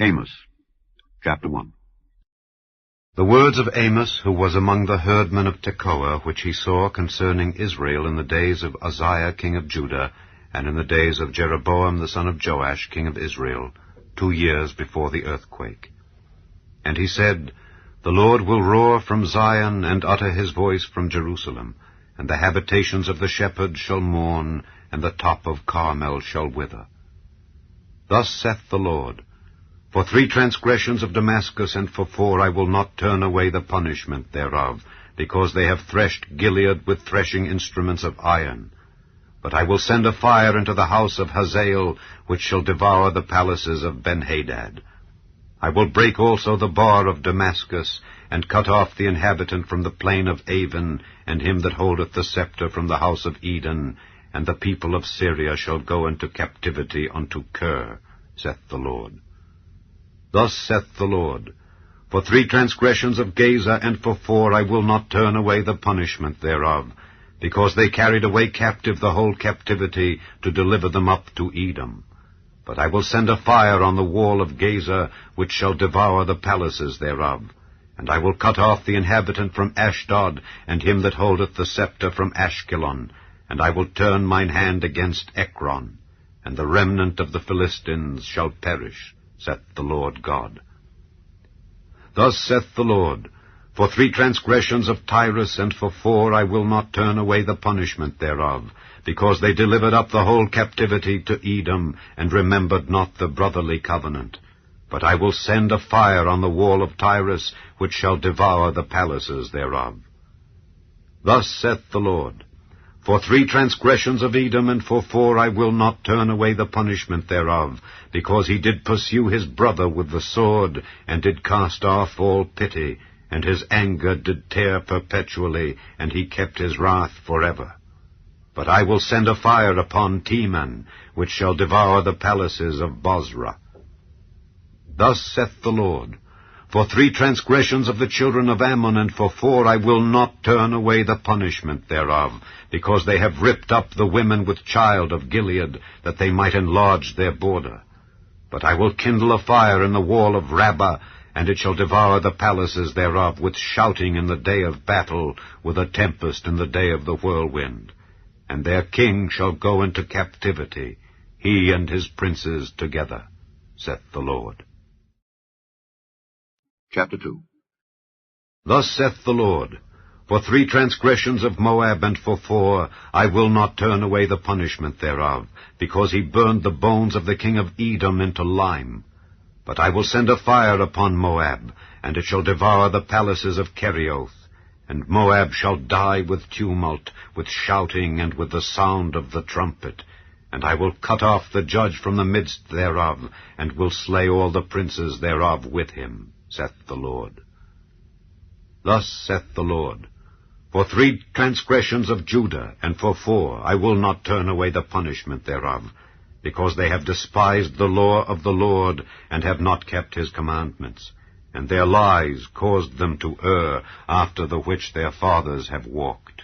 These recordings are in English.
Amos, chapter 1. The words of Amos, who was among the herdmen of Tekoa, which he saw concerning Israel in the days of Uzziah king of Judah, and in the days of Jeroboam the son of Joash king of Israel, 2 years before the earthquake. And he said, The Lord will roar from Zion, and utter his voice from Jerusalem, and the habitations of the shepherds shall mourn, and the top of Carmel shall wither. Thus saith the Lord, For 3 transgressions of Damascus, and for 4 I will not turn away the punishment thereof, because they have threshed Gilead with threshing instruments of iron. But I will send a fire into the house of Hazael, which shall devour the palaces of Benhadad. I will break also the bar of Damascus, and cut off the inhabitant from the plain of Avon, and him that holdeth the scepter from the house of Eden, and the people of Syria shall go into captivity unto Kir, saith the Lord. Thus saith the Lord, For 3 transgressions of Gaza, and for 4 I will not turn away the punishment thereof, because they carried away captive the whole captivity, to deliver them up to Edom. But I will send a fire on the wall of Gaza, which shall devour the palaces thereof. And I will cut off the inhabitant from Ashdod, and him that holdeth the scepter from Ashkelon. And I will turn mine hand against Ekron, and the remnant of the Philistines shall perish, saith the Lord God. Thus saith the Lord, For 3 transgressions of Tyrus, and for 4 I will not turn away the punishment thereof, because they delivered up the whole captivity to Edom, and remembered not the brotherly covenant. But I will send a fire on the wall of Tyrus, which shall devour the palaces thereof. Thus saith the Lord, For 3 transgressions of Edom, and for 4 I will not turn away the punishment thereof, because he did pursue his brother with the sword, and did cast off all pity, and his anger did tear perpetually, and he kept his wrath forever. But I will send a fire upon Teman, which shall devour the palaces of Bozrah. Thus saith the Lord, For 3 transgressions of the children of Ammon, and for 4 I will not turn away the punishment thereof, because they have ripped up the women with child of Gilead, that they might enlarge their border. But I will kindle a fire in the wall of Rabbah, and it shall devour the palaces thereof with shouting in the day of battle, with a tempest in the day of the whirlwind. And their king shall go into captivity, he and his princes together, saith the Lord. Chapter 2. Thus saith the Lord, For 3 transgressions of Moab, and for 4 I will not turn away the punishment thereof, because he burned the bones of the king of Edom into lime. But I will send a fire upon Moab, and it shall devour the palaces of Kerioth. And Moab shall die with tumult, with shouting, and with the sound of the trumpet. And I will cut off the judge from the midst thereof, and will slay all the princes thereof with him, saith the Lord. Thus saith the Lord, For 3 transgressions of Judah, and for 4 I will not turn away the punishment thereof, because they have despised the law of the Lord, and have not kept his commandments, and their lies caused them to err, after the which their fathers have walked.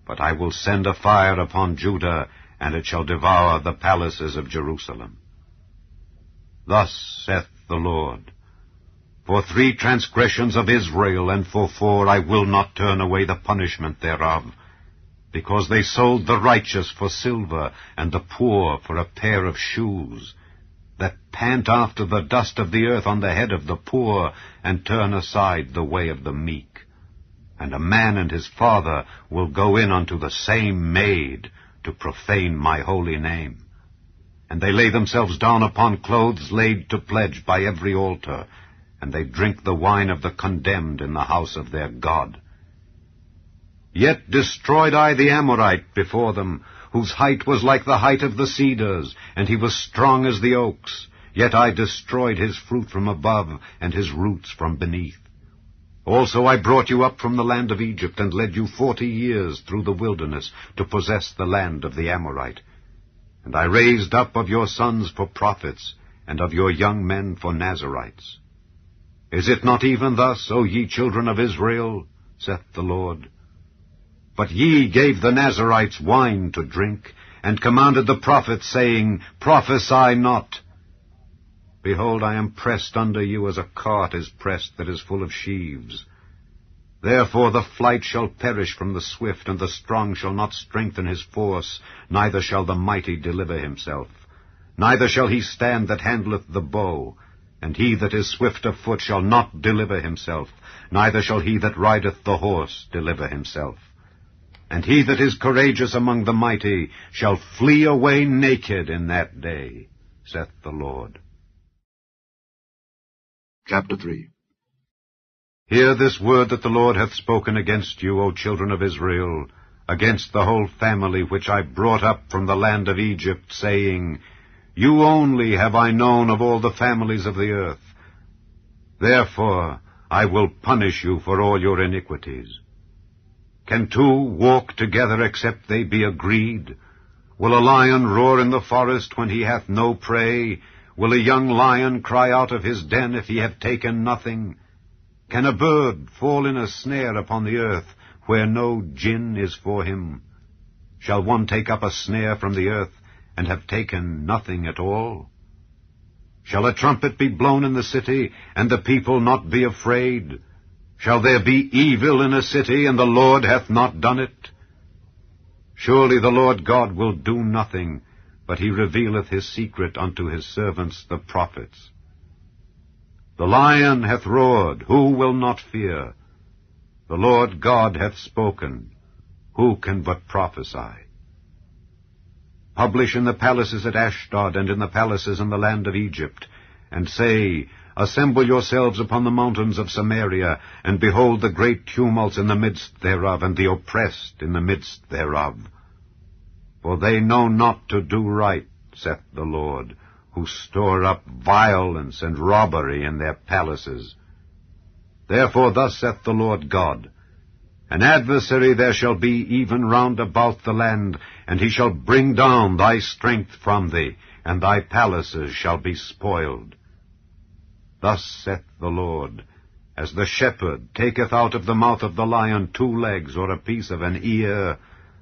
But I will send a fire upon Judah, and it shall devour the palaces of Jerusalem. Thus saith the Lord, For 3 transgressions of Israel, and for 4 I will not turn away the punishment thereof, because they sold the righteous for silver, and the poor for a pair of shoes, that pant after the dust of the earth on the head of the poor, and turn aside the way of the meek. And a man and his father will go in unto the same maid, to profane my holy name. And they lay themselves down upon clothes laid to pledge by every altar, and they drink the wine of the condemned in the house of their God. Yet destroyed I the Amorite before them, whose height was like the height of the cedars, and he was strong as the oaks. Yet I destroyed his fruit from above, and his roots from beneath. Also I brought you up from the land of Egypt, and led you 40 years through the wilderness, to possess the land of the Amorite. And I raised up of your sons for prophets, and of your young men for Nazarites. Is it not even thus, O ye children of Israel, saith the Lord? But ye gave the Nazarites wine to drink, and commanded the prophets, saying, Prophesy not. Behold, I am pressed under you as a cart is pressed that is full of sheaves. Therefore the flight shall perish from the swift, and the strong shall not strengthen his force, neither shall the mighty deliver himself. Neither shall he stand that handleth the bow, and he that is swift of foot shall not deliver himself, neither shall he that rideth the horse deliver himself. And he that is courageous among the mighty shall flee away naked in that day, saith the Lord. Chapter 3. Hear this word that the Lord hath spoken against you, O children of Israel, against the whole family which I brought up from the land of Egypt, saying, You only have I known of all the families of the earth. Therefore I will punish you for all your iniquities. Can two walk together except they be agreed? Will a lion roar in the forest when he hath no prey? Will a young lion cry out of his den if he have taken nothing? Can a bird fall in a snare upon the earth where no gin is for him? Shall one take up a snare from the earth and have taken nothing at all? Shall a trumpet be blown in the city, and the people not be afraid? Shall there be evil in a city, and the Lord hath not done it? Surely the Lord God will do nothing, but he revealeth his secret unto his servants the prophets. The lion hath roared, who will not fear? The Lord God hath spoken, who can but prophesy? Publish in the palaces at Ashdod, and in the palaces in the land of Egypt, and say, Assemble yourselves upon the mountains of Samaria, and behold the great tumults in the midst thereof, and the oppressed in the midst thereof. For they know not to do right, saith the Lord, who store up violence and robbery in their palaces. Therefore thus saith the Lord God, An adversary there shall be even round about the land, and he shall bring down thy strength from thee, and thy palaces shall be spoiled. Thus saith the Lord, As the shepherd taketh out of the mouth of the lion 2 legs or a piece of an ear,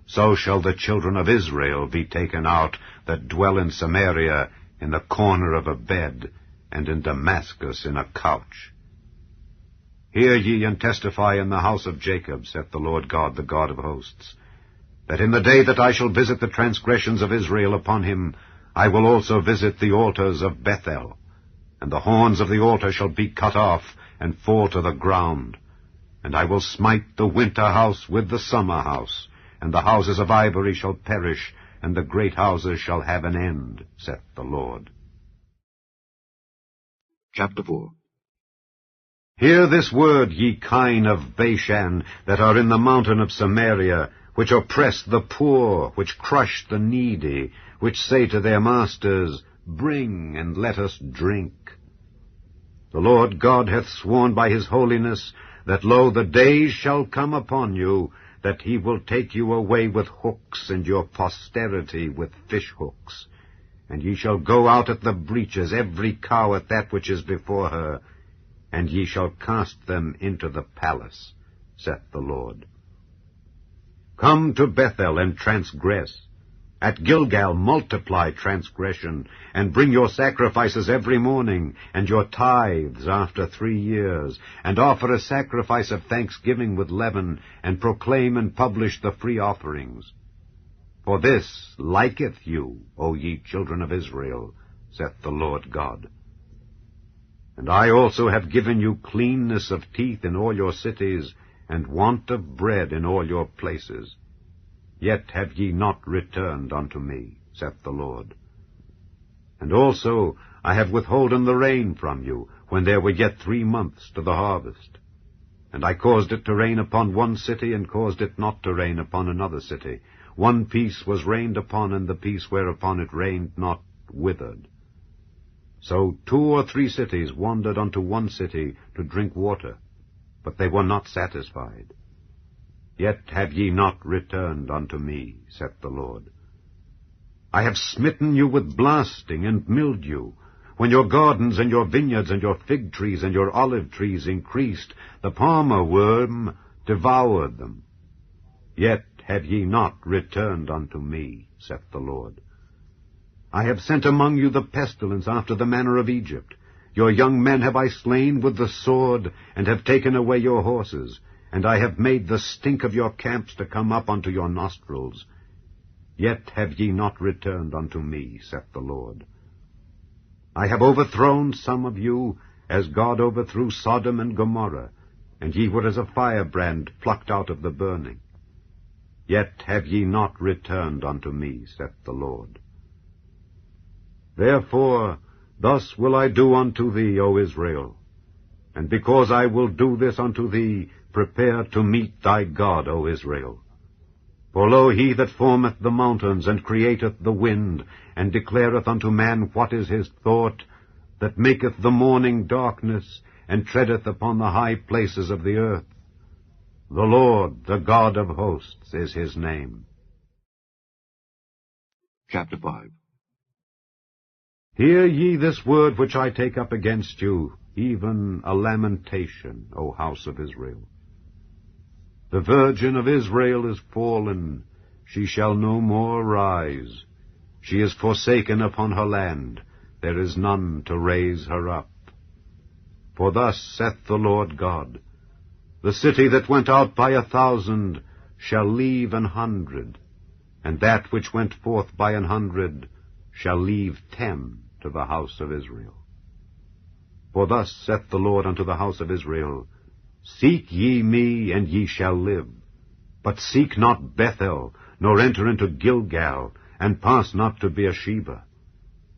so shall the children of Israel be taken out that dwell in Samaria, in the corner of a bed, and in Damascus in a couch. Hear ye and testify in the house of Jacob, saith the Lord God, the God of hosts, that in the day that I shall visit the transgressions of Israel upon him, I will also visit the altars of Bethel, and the horns of the altar shall be cut off, and fall to the ground. And I will smite the winter house with the summer house, and the houses of ivory shall perish, and the great houses shall have an end, saith the Lord. Chapter 4. Hear this word, ye kine of Bashan, that are in the mountain of Samaria, which oppress the poor, which crush the needy, which say to their masters, Bring, and let us drink. The Lord God hath sworn by his holiness, that, lo, the days shall come upon you, that he will take you away with hooks, and your posterity with fish hooks. And ye shall go out at the breaches, every cow at that which is before her, and ye shall cast them into the palace, saith the Lord. Come to Bethel and transgress. At Gilgal multiply transgression, and bring your sacrifices every morning, and your tithes after 3 years, and offer a sacrifice of thanksgiving with leaven, and proclaim and publish the free offerings. For this liketh you, O ye children of Israel, saith the Lord God. And I also have given you cleanness of teeth in all your cities, and want of bread in all your places. Yet have ye not returned unto me, saith the Lord. And also I have withholden the rain from you, when there were yet 3 months to the harvest. And I caused it to rain upon one city, and caused it not to rain upon another city. One piece was rained upon, and the piece whereupon it rained not withered. So 2 or 3 cities wandered unto one city to drink water, but they were not satisfied. Yet have ye not returned unto me, saith the Lord. I have smitten you with blasting and mildew. When your gardens and your vineyards and your fig trees and your olive trees increased, the palmer worm devoured them. Yet have ye not returned unto me, saith the Lord. I have sent among you the pestilence after the manner of Egypt. Your young men have I slain with the sword, and have taken away your horses, and I have made the stink of your camps to come up unto your nostrils. Yet have ye not returned unto me, saith the Lord. I have overthrown some of you, as God overthrew Sodom and Gomorrah, and ye were as a firebrand plucked out of the burning. Yet have ye not returned unto me, saith the Lord. Therefore, thus will I do unto thee, O Israel. And because I will do this unto thee, prepare to meet thy God, O Israel. For lo, he that formeth the mountains, and createth the wind, and declareth unto man what is his thought, that maketh the morning darkness, and treadeth upon the high places of the earth. The Lord, the God of hosts, is his name. Chapter 5. Hear ye this word which I take up against you, even a lamentation, O house of Israel. The virgin of Israel is fallen, she shall no more rise. She is forsaken upon her land, there is none to raise her up. For thus saith the Lord God, the city that went out by 1,000 shall leave 100, and that which went forth by 100 shall leave 10 to the house of Israel. For thus saith the Lord unto the house of Israel, Seek ye me, and ye shall live. But seek not Bethel, nor enter into Gilgal, and pass not to Beersheba.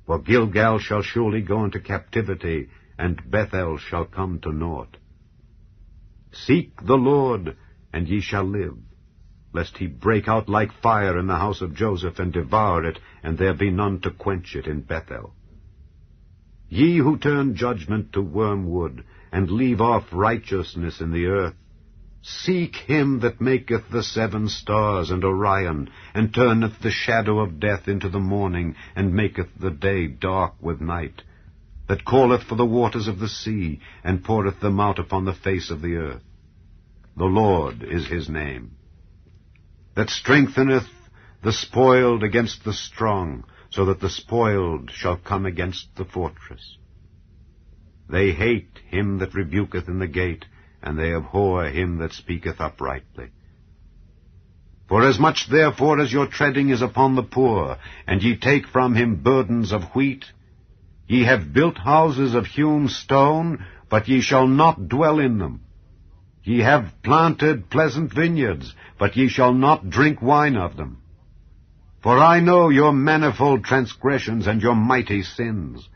For Gilgal shall surely go into captivity, and Bethel shall come to naught. Seek the Lord, and ye shall live, lest he break out like fire in the house of Joseph, and devour it, and there be none to quench it in Bethel. Ye who turn judgment to wormwood, and leave off righteousness in the earth, seek him that maketh the 7 stars and Orion, and turneth the shadow of death into the morning, and maketh the day dark with night, that calleth for the waters of the sea, and poureth them out upon the face of the earth. The Lord is his name. That strengtheneth the spoiled against the strong, so that the spoiled shall come against the fortress. They hate him that rebuketh in the gate, and they abhor him that speaketh uprightly. Forasmuch therefore as your treading is upon the poor, and ye take from him burdens of wheat, ye have built houses of hewn stone, but ye shall not dwell in them. Ye have planted pleasant vineyards, but ye shall not drink wine of them. For I know your manifold transgressions and your mighty sins.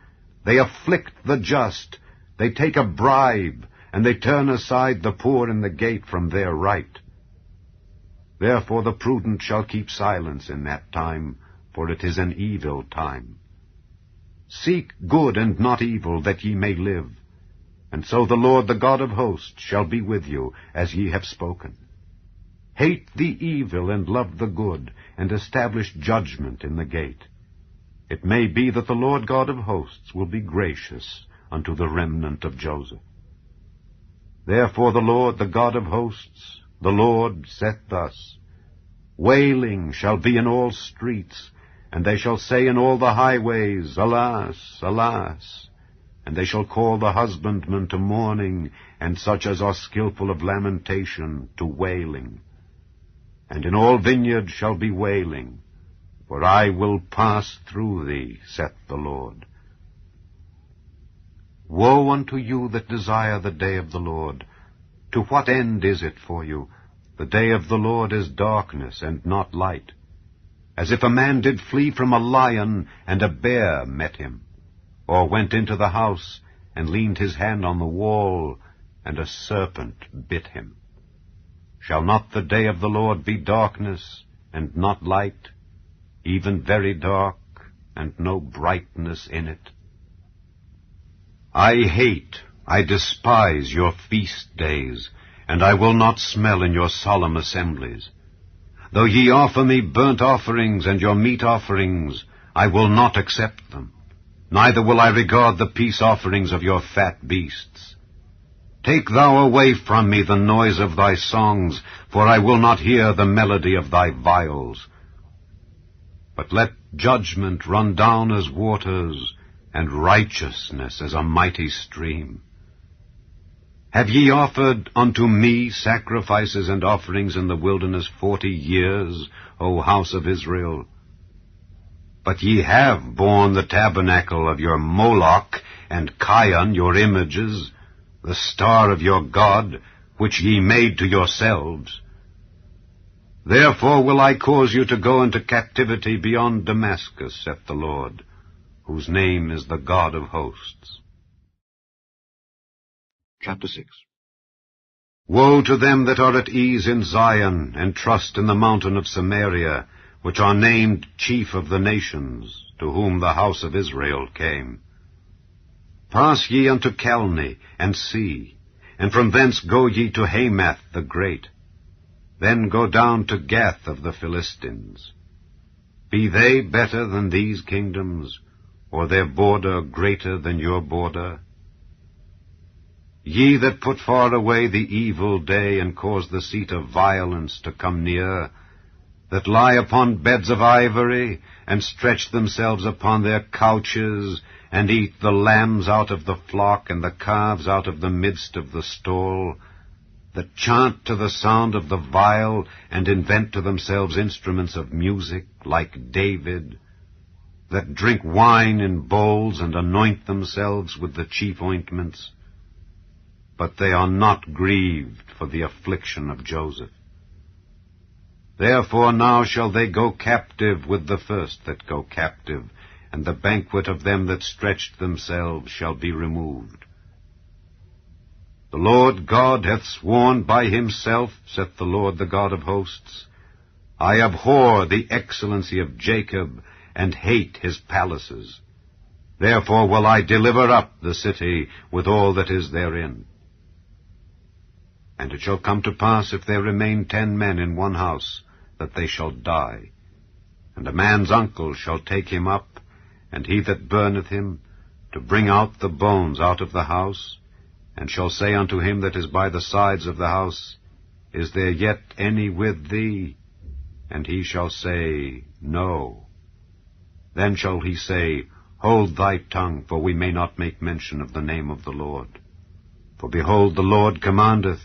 They afflict the just, they take a bribe, and they turn aside the poor in the gate from their right. Therefore the prudent shall keep silence in that time, for it is an evil time. Seek good and not evil, that ye may live. And so the Lord, the God of hosts, shall be with you, as ye have spoken. Hate the evil and love the good, and establish judgment in the gate. It may be that the Lord God of hosts will be gracious unto the remnant of Joseph. Therefore the Lord, the God of hosts, the Lord saith thus, Wailing shall be in all streets, and they shall say in all the highways, Alas, alas! And they shall call the husbandmen to mourning, and such as are skillful of lamentation to wailing. And in all vineyards shall be wailing, for I will pass through thee, saith the Lord. Woe unto you that desire the day of the Lord! To what end is it for you? The day of the Lord is darkness, and not light. As if a man did flee from a lion, and a bear met him, or went into the house, and leaned his hand on the wall, and a serpent bit him. Shall not the day of the Lord be darkness, and not light, even very dark, and no brightness in it? I despise your feast days, and I will not smell in your solemn assemblies. Though ye offer me burnt offerings and your meat offerings, I will not accept them, neither will I regard the peace offerings of your fat beasts. Take thou away from me the noise of thy songs, for I will not hear the melody of thy viols. but let judgment run down as waters, and righteousness as a mighty stream. Have ye offered unto me sacrifices and offerings in the wilderness 40 years, O house of Israel? But ye have borne the tabernacle of your Moloch, and Chion your images, the star of your God, which ye made to yourselves. Therefore will I cause you to go into captivity beyond Damascus, saith the Lord, whose name is the God of hosts. Chapter 6. Woe to them that are at ease in Zion, and trust in the mountain of Samaria, which are named chief of the nations, to whom the house of Israel came. Pass ye unto Calne, and see, and from thence go ye to Hamath the great. Then go down to Gath of the Philistines. Be they better than these kingdoms, or their border greater than your border? Ye that put far away the evil day, and cause the seat of violence to come near, that lie upon beds of ivory, and stretch themselves upon their couches, and eat the lambs out of the flock, and the calves out of the midst of the stall, that chant to the sound of the viol, and invent to themselves instruments of music, like David, that drink wine in bowls, and anoint themselves with the chief ointments, but they are not grieved for the affliction of Joseph. Therefore now shall they go captive with the first that go captive, and the banquet of them that stretched themselves shall be removed. The Lord God hath sworn by himself, saith the Lord the God of hosts, I abhor the excellency of Jacob, and hate his palaces. Therefore will I deliver up the city with all that is therein. And it shall come to pass, if there remain 10 men in one house, that they shall die. And a man's uncle shall take him up, and he that burneth him, to bring out the bones out of the house, and shall say unto him that is by the sides of the house, Is there yet any with thee? And he shall say, No. Then shall he say, Hold thy tongue, for we may not make mention of the name of the Lord. For behold, the Lord commandeth,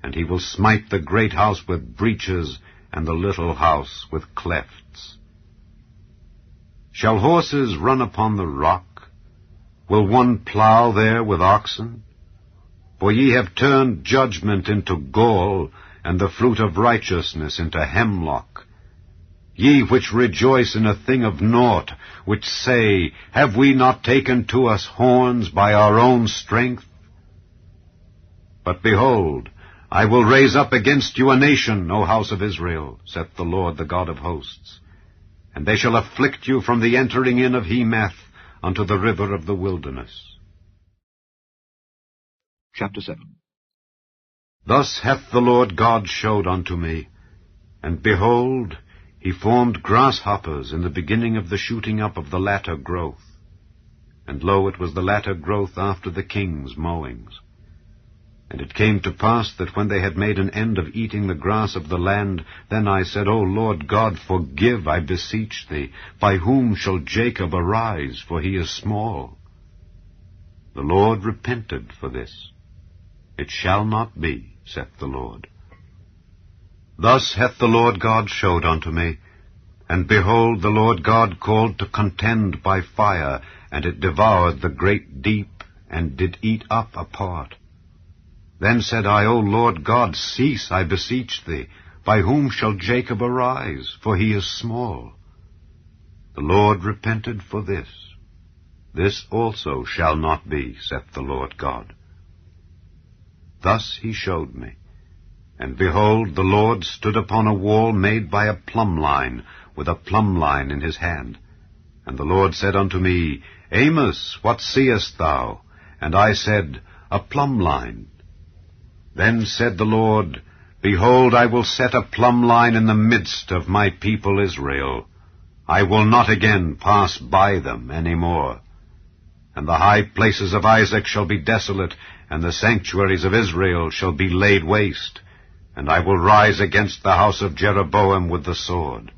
and he will smite the great house with breaches, and the little house with clefts. Shall horses run upon the rock? Will one plough there with oxen? For ye have turned judgment into gall, and the fruit of righteousness into hemlock. Ye which rejoice in a thing of naught, which say, Have we not taken to us horns by our own strength? But behold, I will raise up against you a nation, O house of Israel, saith the Lord the God of hosts. And they shall afflict you from the entering in of Hemath unto the river of the wilderness. Chapter 7. Thus hath the Lord God showed unto me, and behold, he formed grasshoppers in the beginning of the shooting up of the latter growth. And lo, it was the latter growth after the king's mowings. And it came to pass that when they had made an end of eating the grass of the land, then I said, O Lord God, forgive, I beseech thee. By whom shall Jacob arise, for he is small? The Lord repented for this. It shall not be, saith the Lord. Thus hath the Lord God showed unto me, and behold, the Lord God called to contend by fire, and it devoured the great deep, and did eat up a part. Then said I, O Lord God, cease, I beseech thee. By whom shall Jacob arise? For he is small. The Lord repented for this. This also shall not be, saith the Lord God. Thus he showed me. And behold, the Lord stood upon a wall made by a plumb line, with a plumb line in his hand. And the Lord said unto me, Amos, what seest thou? And I said, A plumb line. Then said the Lord, Behold, I will set a plumb line in the midst of my people Israel. I will not again pass by them any more. And the high places of Isaac shall be desolate, and the sanctuaries of Israel shall be laid waste. And I will rise against the house of Jeroboam with the sword.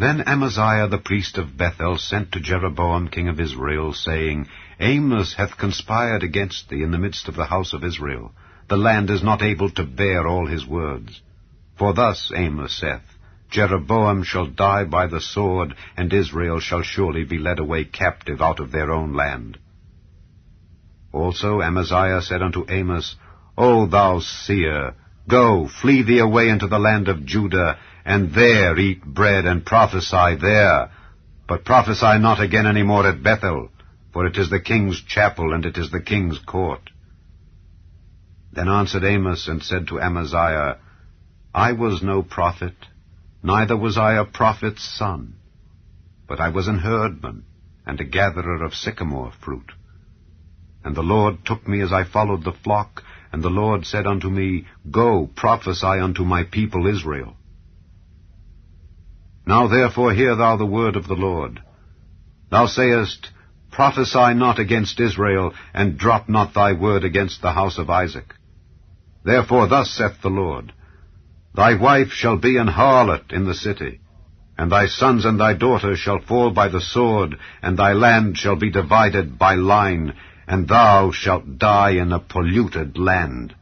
Then Amaziah the priest of Bethel sent to Jeroboam king of Israel, saying, Amos hath conspired against thee in the midst of the house of Israel. The land is not able to bear all his words. For thus Amos saith, Jeroboam shall die by the sword, and Israel shall surely be led away captive out of their own land. Also Amaziah said unto Amos, O thou seer, go, flee thee away into the land of Judah, and there eat bread and prophesy there. But prophesy not again any more at Bethel, for it is the king's chapel, and it is the king's court. Then answered Amos and said to Amaziah, I was no prophet, neither was I a prophet's son, but I was an herdman, and a gatherer of sycamore fruit. And the Lord took me as I followed the flock, and the Lord said unto me, Go, prophesy unto my people Israel. Now therefore hear thou the word of the Lord. Thou sayest, Prophesy not against Israel, and drop not thy word against the house of Isaac. Therefore thus saith the Lord, Thy wife shall be an harlot in the city, and thy sons and thy daughters shall fall by the sword, and thy land shall be divided by line, and thou shalt die in a polluted land,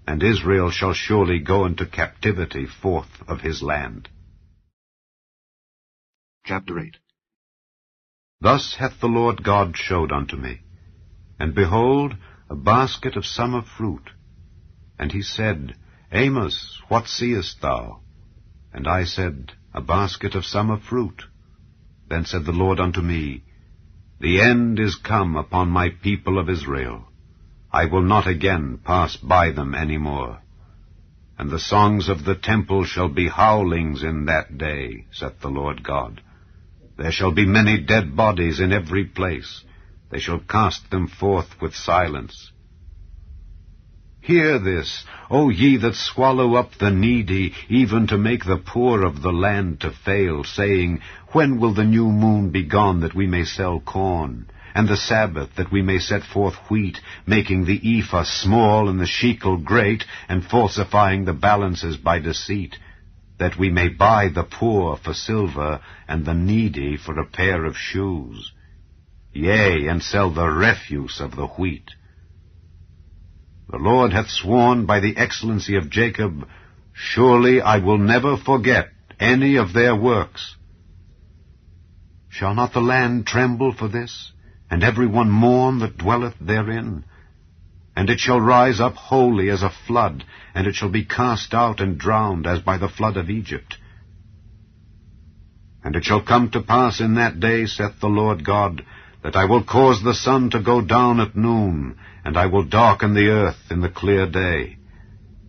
and Israel shall surely go into captivity forth of his land. Chapter 8. Thus hath the Lord God showed unto me, and behold, a basket of summer fruit. And he said, Amos, what seest thou? And I said, A basket of summer fruit. Then said the Lord unto me, The end is come upon my people of Israel. I will not again pass by them any more. And the songs of the temple shall be howlings in that day, saith the Lord God. There shall be many dead bodies in every place. They shall cast them forth with silence. Hear this, O ye that swallow up the needy, even to make the poor of the land to fail, saying, When will the new moon be gone, that we may sell corn, and the Sabbath, that we may set forth wheat, making the ephah small and the shekel great, and falsifying the balances by deceit, that we may buy the poor for silver, and the needy for a pair of shoes, yea, and sell the refuse of the wheat. The Lord hath sworn by the excellency of Jacob, Surely I will never forget any of their works. Shall not the land tremble for this, and every one mourn that dwelleth therein? And it shall rise up wholly as a flood, and it shall be cast out and drowned as by the flood of Egypt. And it shall come to pass in that day, saith the Lord God, that I will cause the sun to go down at noon, and I will darken the earth in the clear day.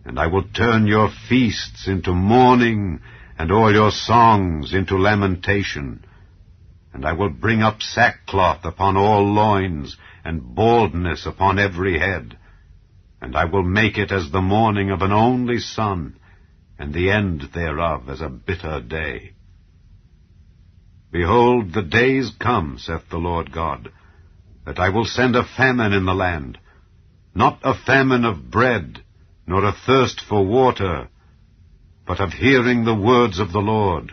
And I will turn your feasts into mourning, and all your songs into lamentation. And I will bring up sackcloth upon all loins, and baldness upon every head. And I will make it as the mourning of an only son, and the end thereof as a bitter day. Behold, the days come, saith the Lord God, that I will send a famine in the land, not a famine of bread, nor a thirst for water, but of hearing the words of the Lord.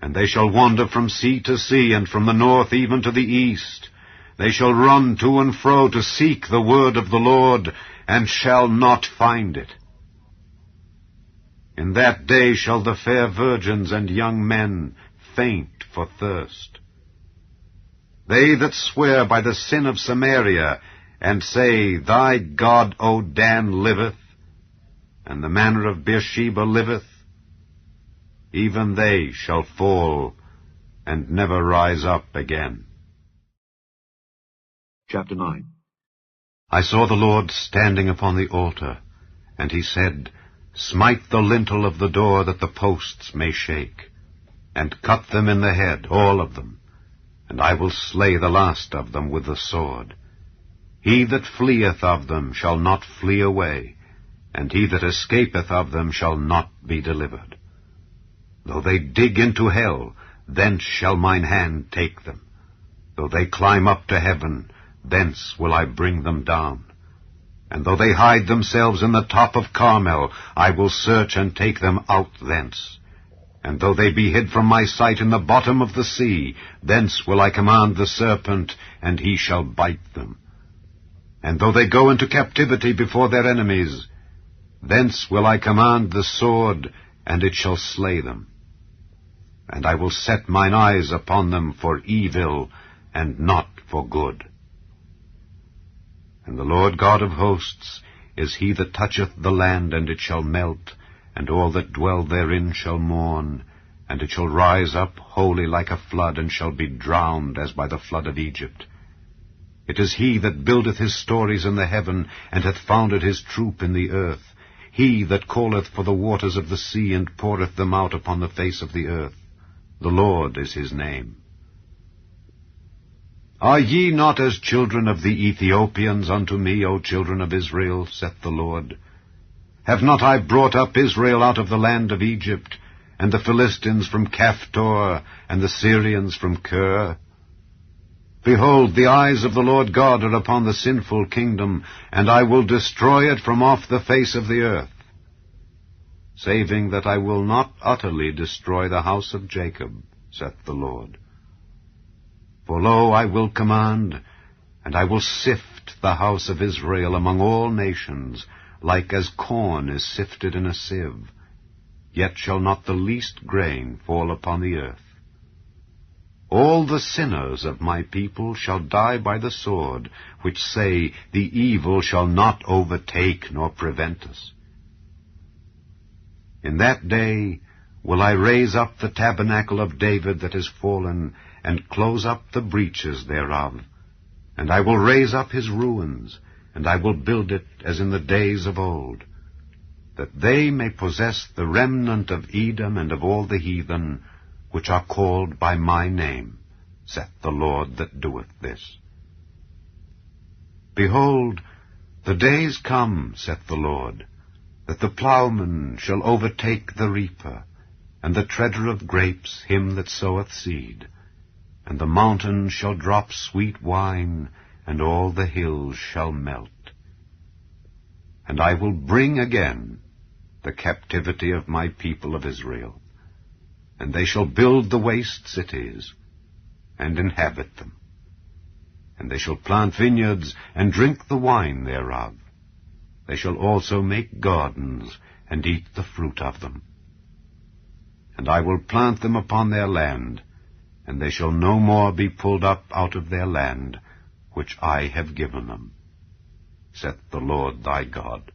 And they shall wander from sea to sea, and from the north even to the east. They shall run to and fro to seek the word of the Lord, and shall not find it. In that day shall the fair virgins and young men faint for thirst. They that swear by the sin of Samaria, and say, Thy God, O Dan, liveth, and the manner of Beersheba liveth, even they shall fall, and never rise up again. Chapter 9. I saw the Lord standing upon the altar, and he said, Smite the lintel of the door, that the posts may shake, and cut them in the head, all of them, and I will slay the last of them with the sword. He that fleeth of them shall not flee away, and he that escapeth of them shall not be delivered. Though they dig into hell, thence shall mine hand take them. Though they climb up to heaven, thence will I bring them down. And though they hide themselves in the top of Carmel, I will search and take them out thence. And though they be hid from my sight in the bottom of the sea, thence will I command the serpent, and he shall bite them. And though they go into captivity before their enemies, thence will I command the sword, and it shall slay them. And I will set mine eyes upon them for evil, and not for good. And the Lord God of hosts is he that toucheth the land, and it shall melt, and all that dwell therein shall mourn, and it shall rise up wholly like a flood, and shall be drowned as by the flood of Egypt. It is he that buildeth his stories in the heaven, and hath founded his troop in the earth, he that calleth for the waters of the sea, and poureth them out upon the face of the earth. The Lord is his name. Are ye not as children of the Ethiopians unto me, O children of Israel, saith the Lord? Have not I brought up Israel out of the land of Egypt, and the Philistines from Caphtor, and the Syrians from Kir? Behold, the eyes of the Lord God are upon the sinful kingdom, and I will destroy it from off the face of the earth, saving that I will not utterly destroy the house of Jacob, saith the Lord. For lo, I will command, and I will sift the house of Israel among all nations, like as corn is sifted in a sieve, yet shall not the least grain fall upon the earth. All the sinners of my people shall die by the sword, which say, the evil shall not overtake nor prevent us. In that day will I raise up the tabernacle of David that is fallen, and close up the breaches thereof. And I will raise up his ruins, and I will build it as in the days of old, that they may possess the remnant of Edom and of all the heathen, which are called by my name, saith the Lord that doeth this. Behold, the days come, saith the Lord, that the plowman shall overtake the reaper, and the treader of grapes him that soweth seed. And the mountains shall drop sweet wine, and all the hills shall melt. And I will bring again the captivity of my people of Israel, and they shall build the waste cities, and inhabit them. And they shall plant vineyards, and drink the wine thereof. They shall also make gardens, and eat the fruit of them. And I will plant them upon their land, and they shall no more be pulled up out of their land, which I have given them, saith the Lord thy God.